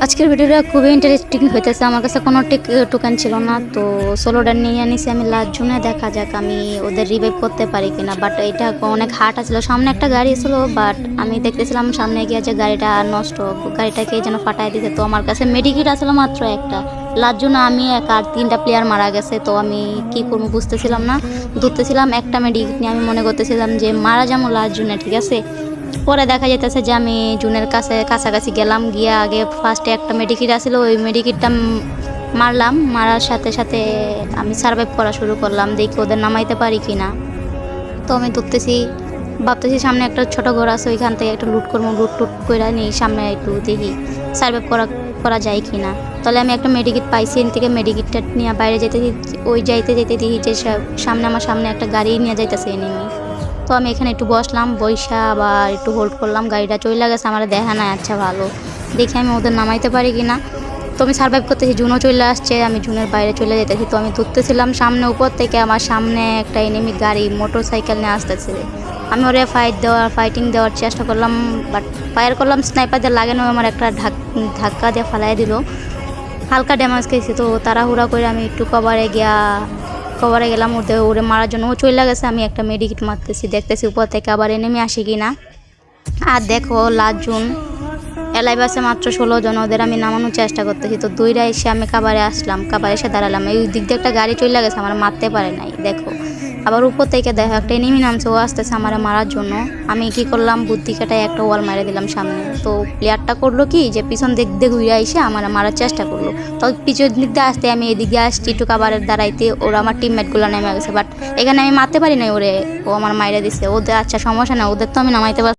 আজকের ভিডিওটা খুবই ইন্টারেস্টিং হইতেছে। আমার কাছে কোনো টোকেন ছিল না, তো সোলোটা নিয়ে আনিছি আমি লাস্ট দেখা যাক আমি ওদের রিভাইভ করতে পারি কিনা। বাট এটা অনেক হার্ট ছিল, সামনে একটা গাড়ি ছিল, বাট আমি দেখতেছিলাম সামনে গিয়ে যে গাড়িটা নষ্ট, গাড়িটাকে যেন ফাটাই দিতে। তো আমার কাছে মেডিকিট আসলে মাত্র একটা, লাস্ট আমি এক আর 3টা প্লেয়ার মারা গেছে। তো আমি কি করবো বুঝতেছিলাম না, ধরতেছিলাম একটা মেডিকিট নিয়ে। আমি মনে করতেছিলাম যে মারা যাবো লাস্ট ঠিক আছে। পরে দেখা যাইতেছে যে আমি জুনের কাছাকাছি গেলাম, গিয়ে আগে ফার্স্টে একটা মেডিকিট আসছিল, ওই মেডিকিটটা মারলাম। মারার সাথে সাথে আমি সার্ভাইভ করা শুরু করলাম, দেখি ওদের নামাইতে পারি কি না। তো আমি ধরতেছি, ভাবতেছি সামনে একটা ছোট ঘর আছে, ওইখান থেকে একটু লুট করবো, লুট টুট করে নিই, সামনে একটু দেখি সার্ভাইভ করা যায় কি না। তাহলে আমি একটা মেডিকিট পাইছি, এন থেকে মেডিকিটটা নিয়ে বাইরে যেতে যাইতে দেখি যে আমার সামনে একটা গাড়ি নিয়ে যাইতেছে এনিমি। তো আমি এখানে একটু বসলাম, বইসা আবার একটু হোল্ড করলাম, গাড়িটা চলে গেছে, আমার দেখা নাই। আচ্ছা ভালো, দেখি আমি ওদের নামাইতে পারি কি না। তো আমি সার্ভাইভ করতেছি, জুনও চলে আসছে, আমি জুনের বাইরে চলে যেতেছি। তো আমি ধরতেছিলাম সামনে উপর থেকে আমার সামনে একটা এনিমি গাড়ি মোটর সাইকেল নিয়ে আসতেছে। আমি ওরে ফাইটিং দেওয়ার চেষ্টা করলাম, বাট ফায়ার করলাম, স্নাইপার দিয়ে লাগে না, আমার একটা ধাক্কা দিয়ে ফালাই দিল, হালকা ড্যামেজ খেয়েছি। তো তাড়াহুড়া করে আমি একটু কভারে গেলাম, ওরে মারার জন্য ও চলে গেছে। আমি একটা মেডিকিট মারতেছি, দেখতেছি উপর থেকে আবার এনিমি আসে কিনা। আর দেখো লাস্ট এলাইভ আছে মাত্র 16 জন, ওদের আমি নামানোর চেষ্টা করতেছি। তো দুইটা এসে আমি কাবারে এসে দাঁড়ালাম, এই দিক দিয়ে একটা গাড়ি চলে গেছে, আমার মারতে পারে নাই। দেখো আবার উপর থেকে দেখো একটা এনিমি নামছে, ও আসতেছে আমার মারার জন্য। আমি কি করলাম, বুদ্ধি কাটায় একটা ওয়াল মেরে দিলাম সামনে। তো প্লেয়ারটা করলো কি, যে পিছন দিক দিয়ে ঘুরে এসে আমার মারার চেষ্টা করলো। তো পিছন দিক দিয়ে আসতে আমি এদিকে আসছি একটু কাবারের দাঁড়াইতে, ওরা আমার টিমমেটগুলো নেমে গেছে, বাট এখানে আমি মারতে পারি নাই ওরে, ও আমার মাইরে দিছে। ওদের আচ্ছা সমস্যা না, ওদের তো আমি নামাইতে পারছি।